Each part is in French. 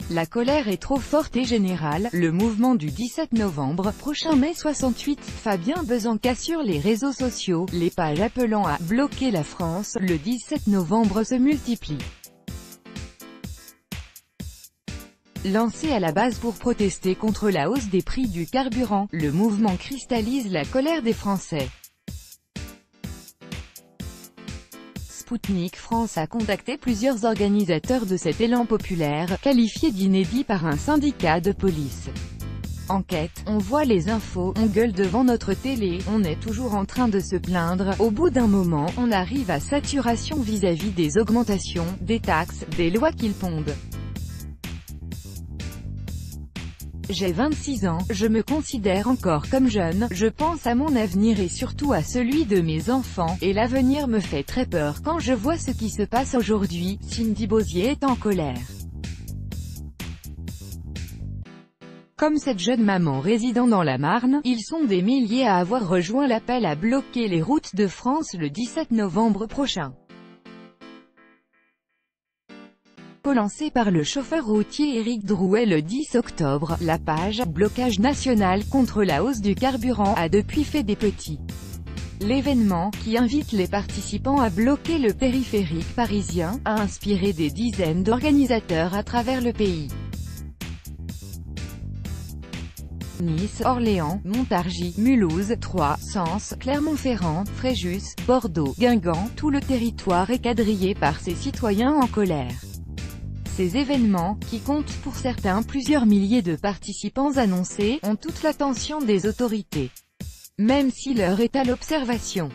La colère est trop forte et générale. Le mouvement du 17 novembre prochain mai 68, Fabien Bezanca sur les réseaux sociaux, les pages appelant à « bloquer la France » le 17 novembre se multiplient. Lancé à la base pour protester contre la hausse des prix du carburant, le mouvement cristallise la colère des Français. Sputnik France a contacté plusieurs organisateurs de cet élan populaire, qualifié d'inédit par un syndicat de police. Enquête, on voit les infos, on gueule devant notre télé, on est toujours en train de se plaindre, au bout d'un moment, on arrive à saturation vis-à-vis des augmentations, des taxes, des lois qu'ils pondent. J'ai 26 ans, je me considère encore comme jeune, je pense à mon avenir et surtout à celui de mes enfants, et l'avenir me fait très peur quand je vois ce qui se passe aujourd'hui. Cindy Bozier est en colère. Comme cette jeune maman résidant dans la Marne, ils sont des milliers à avoir rejoint l'appel à bloquer les routes de France le 17 novembre prochain. Lancé par le chauffeur routier Éric Drouet le 10 octobre, la page « Blocage national contre la hausse du carburant » a depuis fait des petits. L'événement, qui invite les participants à bloquer le périphérique parisien, a inspiré des dizaines d'organisateurs à travers le pays. Nice, Orléans, Montargis, Mulhouse, Troyes, Sens, Clermont-Ferrand, Fréjus, Bordeaux, Guingamp, tout le territoire est quadrillé par ces citoyens en colère. Ces événements, qui comptent pour certains plusieurs milliers de participants annoncés, ont toute l'attention des autorités. Même si l'heure est à l'observation.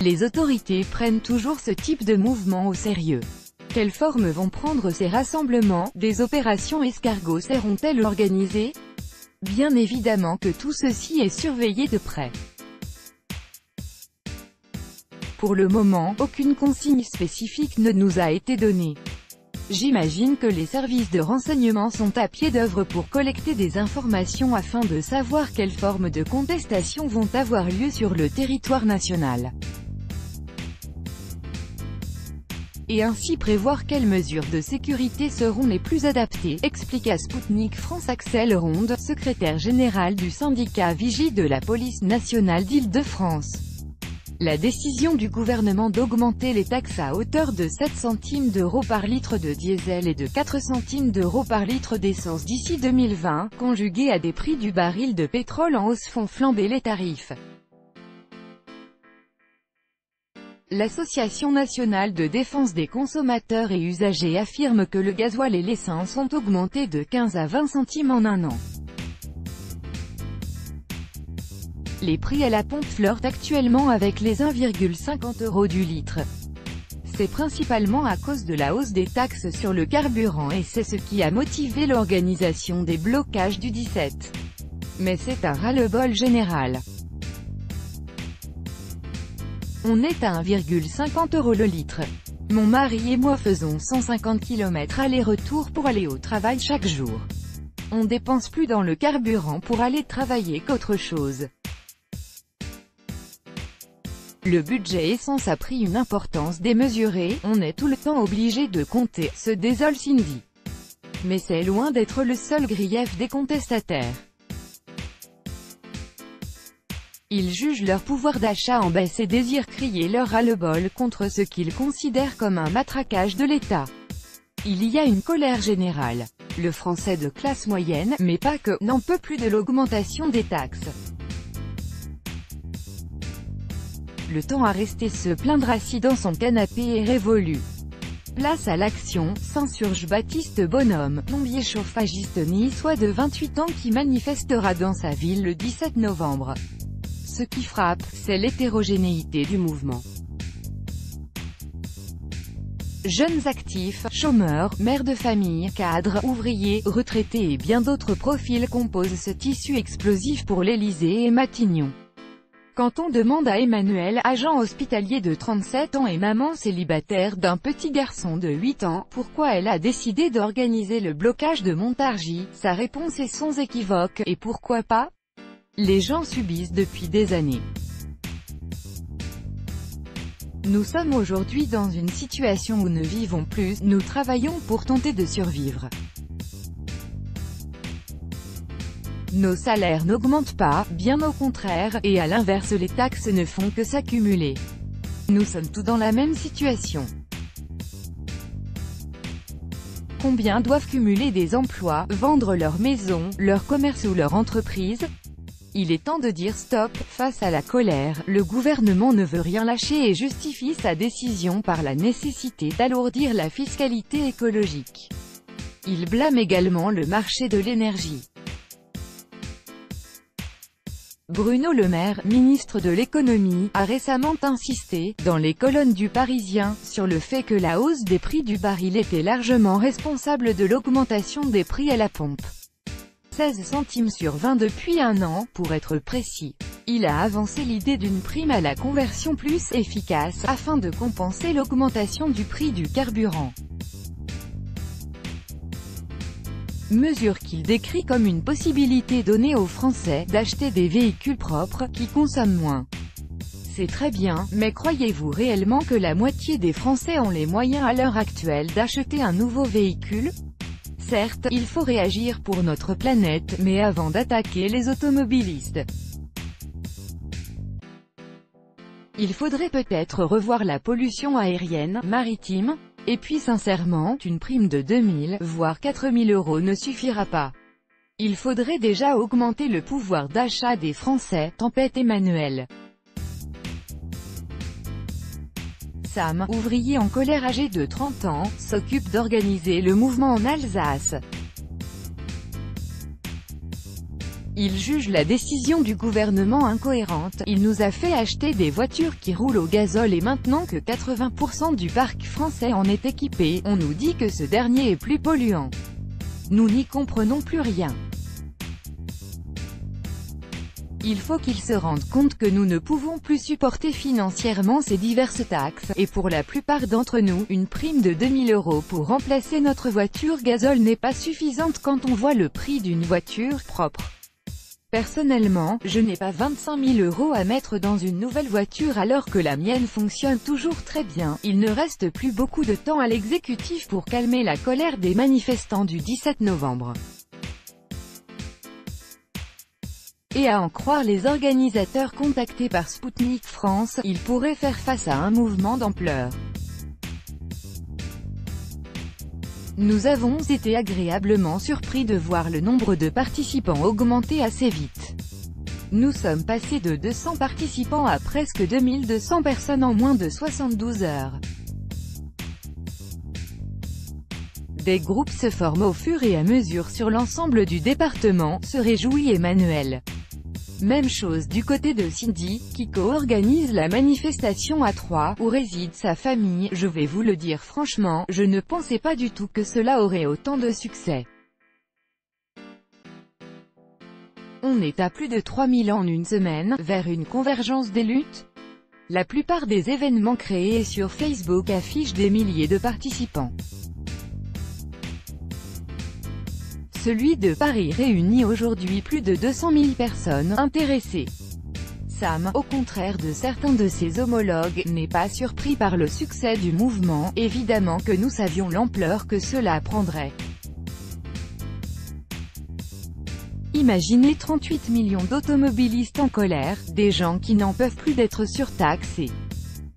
Les autorités prennent toujours ce type de mouvement au sérieux. Quelle forme vont prendre ces rassemblements? Des opérations escargots seront-elles organisées? Bien évidemment que tout ceci est surveillé de près. Pour le moment, aucune consigne spécifique ne nous a été donnée. J'imagine que les services de renseignement sont à pied d'œuvre pour collecter des informations afin de savoir quelles formes de contestation vont avoir lieu sur le territoire national. Et ainsi prévoir quelles mesures de sécurité seront les plus adaptées, explique à Sputnik France Axel Ronde, secrétaire général du syndicat Vigie de la police nationale d'Île-de-France. La décision du gouvernement d'augmenter les taxes à hauteur de 7 centimes d'euros par litre de diesel et de 4 centimes d'euros par litre d'essence d'ici 2020, conjuguée à des prix du baril de pétrole en hausse font flamber les tarifs. L'Association nationale de défense des consommateurs et usagers affirme que le gasoil et l'essence ont augmenté de 15 à 20 centimes en un an. Les prix à la pompe flirtent actuellement avec les 1,50 € du litre. C'est principalement à cause de la hausse des taxes sur le carburant et c'est ce qui a motivé l'organisation des blocages du 17. Mais c'est un ras-le-bol général. On est à 1,50 € le litre. Mon mari et moi faisons 150 km aller-retour pour aller au travail chaque jour. On dépense plus dans le carburant pour aller travailler qu'autre chose. Le budget essence a pris une importance démesurée, on est tout le temps obligé de compter, se désole Cindy. Mais c'est loin d'être le seul grief des contestataires. Ils jugent leur pouvoir d'achat en baisse et désirent crier leur ras-le-bol contre ce qu'ils considèrent comme un matraquage de l'État. Il y a une colère générale. Le Français de classe moyenne, mais pas que, n'en peut plus de l'augmentation des taxes. Le temps à rester se plaindre assis dans son canapé est révolu. Place à l'action, s'insurge Baptiste Bonhomme, plombier chauffagiste niçois de 28 ans qui manifestera dans sa ville le 17 novembre. Ce qui frappe, c'est l'hétérogénéité du mouvement. Jeunes actifs, chômeurs, mères de famille, cadres, ouvriers, retraités et bien d'autres profils composent ce tissu explosif pour l'Élysée et Matignon. Quand on demande à Emmanuel, agent hospitalier de 37 ans et maman célibataire d'un petit garçon de 8 ans, pourquoi elle a décidé d'organiser le blocage de Montargis, sa réponse est sans équivoque, et pourquoi pas? Les gens subissent depuis des années. Nous sommes aujourd'hui dans une situation où ne vivons plus, nous travaillons pour tenter de survivre. Nos salaires n'augmentent pas, bien au contraire, et à l'inverse les taxes ne font que s'accumuler. Nous sommes tous dans la même situation. Combien doivent cumuler des emplois, vendre leur maison, leur commerce ou leur entreprise? Il est temps de dire stop. Face à la colère, le gouvernement ne veut rien lâcher et justifie sa décision par la nécessité d'alourdir la fiscalité écologique. Il blâme également le marché de l'énergie. Bruno Le Maire, ministre de l'économie, a récemment insisté, dans les colonnes du Parisien, sur le fait que la hausse des prix du baril était largement responsable de l'augmentation des prix à la pompe. 16 centimes sur 20 depuis un an, pour être précis. Il a avancé l'idée d'une prime à la conversion plus efficace, afin de compenser l'augmentation du prix du carburant. Mesure qu'il décrit comme une possibilité donnée aux Français d'acheter des véhicules propres, qui consomment moins. C'est très bien, mais croyez-vous réellement que la moitié des Français ont les moyens à l'heure actuelle d'acheter un nouveau véhicule? Certes, il faut réagir pour notre planète, mais avant d'attaquer les automobilistes, il faudrait peut-être revoir la pollution aérienne, maritime, et puis sincèrement, une prime de 2000, voire 4000 € ne suffira pas. Il faudrait déjà augmenter le pouvoir d'achat des Français, tempête Emmanuel. Sam, ouvrier en colère âgé de 30 ans, s'occupe d'organiser le mouvement en Alsace. Il juge la décision du gouvernement incohérente. Il nous a fait acheter des voitures qui roulent au gazole et maintenant que 80% du parc français en est équipé, on nous dit que ce dernier est plus polluant. Nous n'y comprenons plus rien. Il faut qu'ils se rendent compte que nous ne pouvons plus supporter financièrement ces diverses taxes, et pour la plupart d'entre nous, une prime de 2000 € pour remplacer notre voiture gazole n'est pas suffisante quand on voit le prix d'une voiture propre. Personnellement, je n'ai pas 25 000 € à mettre dans une nouvelle voiture alors que la mienne fonctionne toujours très bien. Il ne reste plus beaucoup de temps à l'exécutif pour calmer la colère des manifestants du 17 novembre. Et à en croire les organisateurs contactés par Spoutnik France, ils pourraient faire face à un mouvement d'ampleur. Nous avons été agréablement surpris de voir le nombre de participants augmenter assez vite. Nous sommes passés de 200 participants à presque 2200 personnes en moins de 72 heures. Des groupes se forment au fur et à mesure sur l'ensemble du département, se réjouit Emmanuel. Même chose du côté de Cindy, qui co-organise la manifestation à Troyes, où réside sa famille. Je vais vous le dire franchement, je ne pensais pas du tout que cela aurait autant de succès. On est à plus de 3000 en une semaine, vers une convergence des luttes. La plupart des événements créés sur Facebook affichent des milliers de participants. Celui de Paris réunit aujourd'hui plus de 200 000 personnes intéressées. Sam, au contraire de certains de ses homologues, n'est pas surpris par le succès du mouvement, évidemment que nous savions l'ampleur que cela prendrait. Imaginez 38 millions d'automobilistes en colère, des gens qui n'en peuvent plus d'être surtaxés.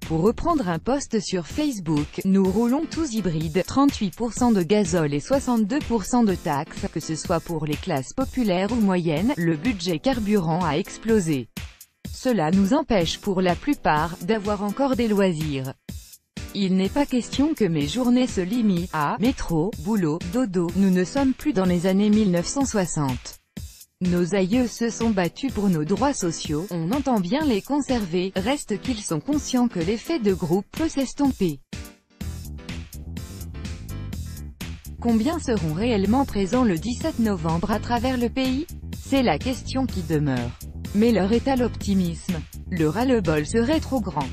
Pour reprendre un post sur Facebook, nous roulons tous hybrides, 38% de gazole et 62% de taxes, que ce soit pour les classes populaires ou moyennes, le budget carburant a explosé. Cela nous empêche pour la plupart, d'avoir encore des loisirs. Il n'est pas question que mes journées se limitent à métro, boulot, dodo, nous ne sommes plus dans les années 1960. Nos aïeux se sont battus pour nos droits sociaux, on entend bien les conserver, reste qu'ils sont conscients que l'effet de groupe peut s'estomper. Combien seront réellement présents le 17 novembre à travers le pays? C'est la question qui demeure. Mais l'heure est à l'optimisme. Le ras-le-bol serait trop grand.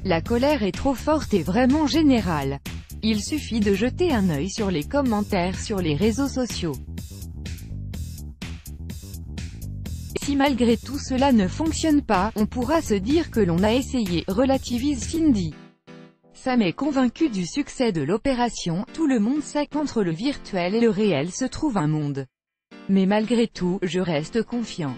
La colère est trop forte et vraiment générale. Il suffit de jeter un œil sur les commentaires sur les réseaux sociaux. si malgré tout cela ne fonctionne pas, on pourra se dire que l'on a essayé, relativise Cindy. Sam est convaincu du succès de l'opération, tout le monde sait qu'entre le virtuel et le réel se trouve un monde. Mais malgré tout, je reste confiant.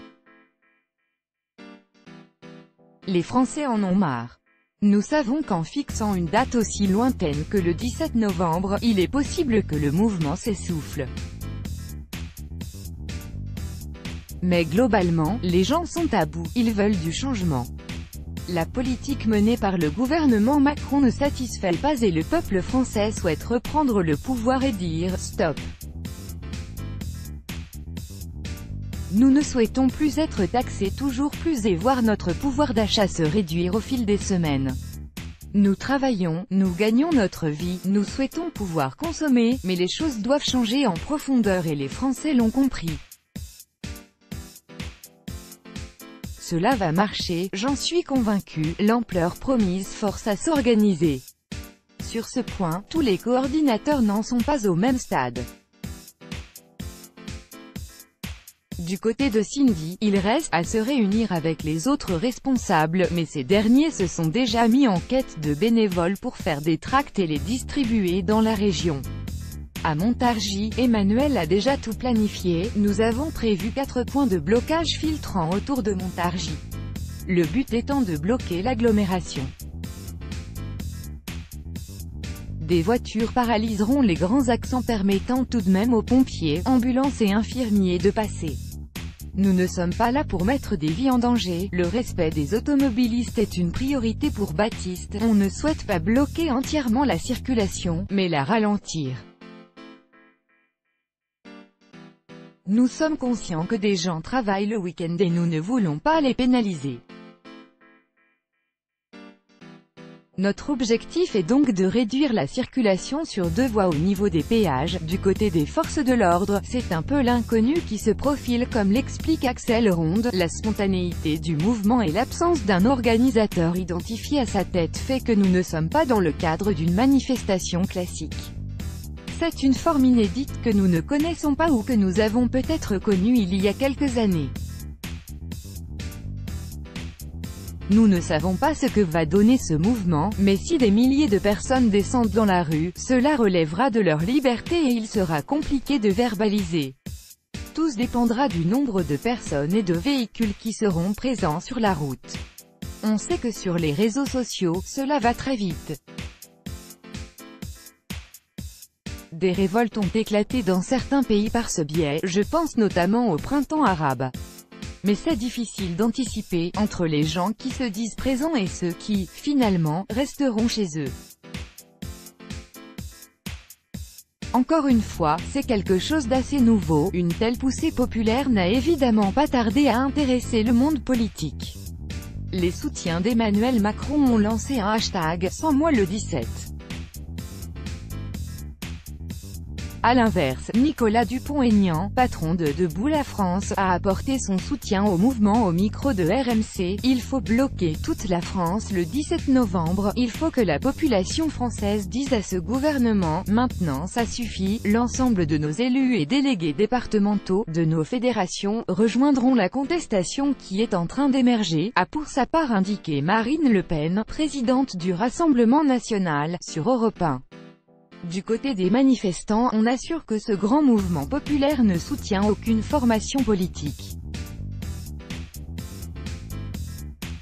Les Français en ont marre. Nous savons qu'en fixant une date aussi lointaine que le 17 novembre, il est possible que le mouvement s'essouffle. Mais globalement, les gens sont à bout, ils veulent du changement. La politique menée par le gouvernement Macron ne satisfait pas et le peuple français souhaite reprendre le pouvoir et dire « stop ». Nous ne souhaitons plus être taxés toujours plus et voir notre pouvoir d'achat se réduire au fil des semaines. Nous travaillons, nous gagnons notre vie, nous souhaitons pouvoir consommer, mais les choses doivent changer en profondeur et les Français l'ont compris. Cela va marcher, j'en suis convaincu, l'ampleur promise force à s'organiser. Sur ce point, tous les coordinateurs n'en sont pas au même stade. Du côté de Cindy, il reste à se réunir avec les autres responsables, mais ces derniers se sont déjà mis en quête de bénévoles pour faire des tracts et les distribuer dans la région. À Montargis, Emmanuel a déjà tout planifié, nous avons prévu 4 points de blocage filtrant autour de Montargis. Le but étant de bloquer l'agglomération. Des voitures paralyseront les grands axes permettant tout de même aux pompiers, ambulances et infirmiers de passer. Nous ne sommes pas là pour mettre des vies en danger, le respect des automobilistes est une priorité pour Baptiste, on ne souhaite pas bloquer entièrement la circulation, mais la ralentir. Nous sommes conscients que des gens travaillent le week-end et nous ne voulons pas les pénaliser. Notre objectif est donc de réduire la circulation sur 2 voies au niveau des péages. Du côté des forces de l'ordre, c'est un peu l'inconnu qui se profile comme l'explique Axel Ronde. La spontanéité du mouvement et l'absence d'un organisateur identifié à sa tête fait que nous ne sommes pas dans le cadre d'une manifestation classique. C'est une forme inédite que nous ne connaissons pas ou que nous avons peut-être connue il y a quelques années. Nous ne savons pas ce que va donner ce mouvement, mais si des milliers de personnes descendent dans la rue, cela relèvera de leur liberté et il sera compliqué de verbaliser. Tout dépendra du nombre de personnes et de véhicules qui seront présents sur la route. On sait que sur les réseaux sociaux, cela va très vite. Des révoltes ont éclaté dans certains pays par ce biais, je pense notamment au printemps arabe. Mais c'est difficile d'anticiper, entre les gens qui se disent présents et ceux qui, finalement, resteront chez eux. Encore une fois, c'est quelque chose d'assez nouveau, une telle poussée populaire n'a évidemment pas tardé à intéresser le monde politique. Les soutiens d'Emmanuel Macron ont lancé un hashtag « Sans moi le 17 ». A l'inverse, Nicolas Dupont-Aignan, patron de Debout la France, a apporté son soutien au mouvement au micro de RMC. Il faut bloquer toute la France le 17 novembre, il faut que la population française dise à ce gouvernement, maintenant ça suffit. L'ensemble de nos élus et délégués départementaux, de nos fédérations, rejoindront la contestation qui est en train d'émerger, a pour sa part indiqué Marine Le Pen, présidente du Rassemblement national, sur Europe 1. Du côté des manifestants, on assure que ce grand mouvement populaire ne soutient aucune formation politique.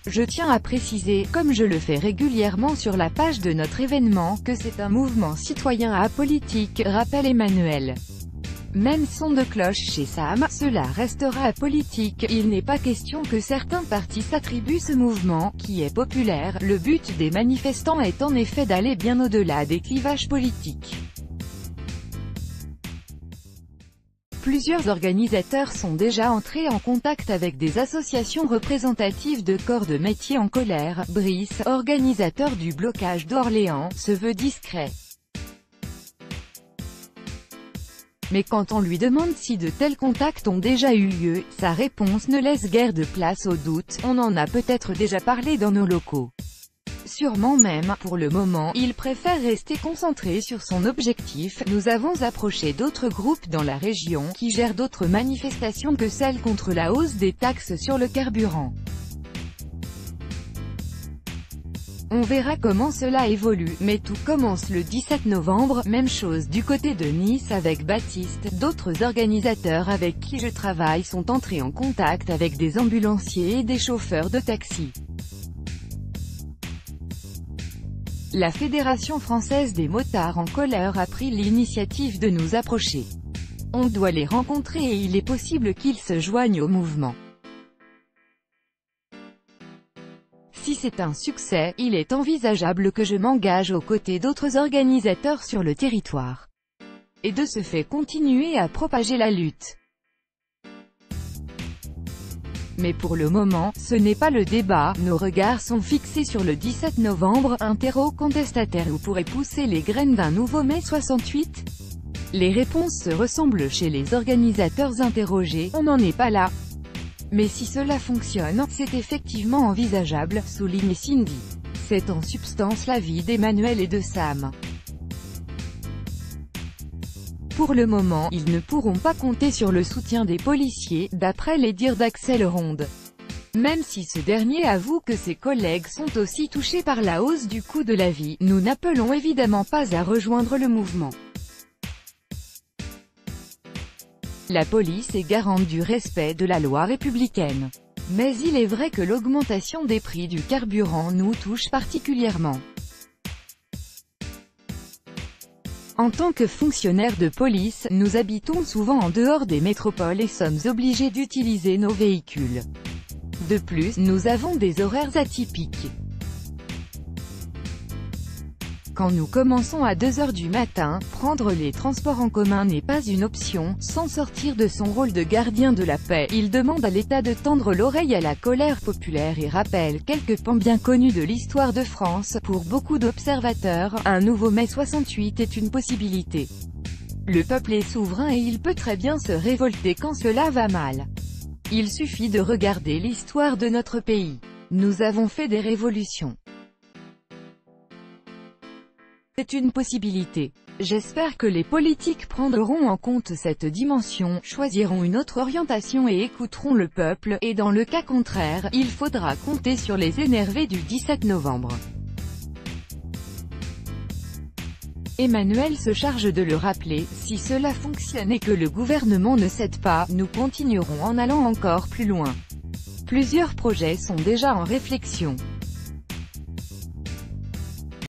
Je tiens à préciser, comme je le fais régulièrement sur la page de notre événement, que c'est un mouvement citoyen apolitique, rappelle Emmanuel. Même son de cloche chez Sam, cela restera apolitique, il n'est pas question que certains partis s'attribuent ce mouvement, qui est populaire. Le but des manifestants est en effet d'aller bien au-delà des clivages politiques. Plusieurs organisateurs sont déjà entrés en contact avec des associations représentatives de corps de métier en colère. Brice, organisateur du blocage d'Orléans, se veut discret. Mais quand on lui demande si de tels contacts ont déjà eu lieu, sa réponse ne laisse guère de place au doute, on en a peut-être déjà parlé dans nos locaux. sûrement même, pour le moment, il préfère rester concentré sur son objectif. Nous avons approché d'autres groupes dans la région, qui gèrent d'autres manifestations que celles contre la hausse des taxes sur le carburant. On verra comment cela évolue, mais tout commence le 17 novembre, même chose du côté de Nice avec Baptiste. D'autres organisateurs avec qui je travaille sont entrés en contact avec des ambulanciers et des chauffeurs de taxi. La Fédération française des motards en colère a pris l'initiative de nous approcher. On doit les rencontrer et il est possible qu'ils se joignent au mouvement. Si c'est un succès, il est envisageable que je m'engage aux côtés d'autres organisateurs sur le territoire. Et de ce fait continuer à propager la lutte. Mais pour le moment, ce n'est pas le débat, nos regards sont fixés sur le 17 novembre, un terreau contestataire où pourrait pousser les graines d'un nouveau mai 68. Les réponses se ressemblent chez les organisateurs interrogés, on n'en est pas là. Mais si cela fonctionne, c'est effectivement envisageable, souligne Cindy. C'est en substance l'avis d'Emmanuel et de Sam. Pour le moment, ils ne pourront pas compter sur le soutien des policiers, d'après les dires d'Axel Ronde. Même si ce dernier avoue que ses collègues sont aussi touchés par la hausse du coût de la vie, nous n'appelons évidemment pas à rejoindre le mouvement. La police est garante du respect de la loi républicaine. Mais il est vrai que l'augmentation des prix du carburant nous touche particulièrement. En tant que fonctionnaires de police, nous habitons souvent en dehors des métropoles et sommes obligés d'utiliser nos véhicules. De plus, nous avons des horaires atypiques. Quand nous commençons à 2 heures du matin, prendre les transports en commun n'est pas une option. Sans sortir de son rôle de gardien de la paix, il demande à l'État de tendre l'oreille à la colère populaire et rappelle quelques pans bien connus de l'histoire de France. Pour beaucoup d'observateurs, un nouveau mai 68 est une possibilité. Le peuple est souverain et il peut très bien se révolter quand cela va mal. Il suffit de regarder l'histoire de notre pays. Nous avons fait des révolutions. C'est une possibilité. J'espère que les politiques prendront en compte cette dimension, choisiront une autre orientation et écouteront le peuple, et dans le cas contraire, il faudra compter sur les énervés du 17 novembre. Emmanuel se charge de le rappeler, si cela fonctionne et que le gouvernement ne cède pas, nous continuerons en allant encore plus loin. Plusieurs projets sont déjà en réflexion.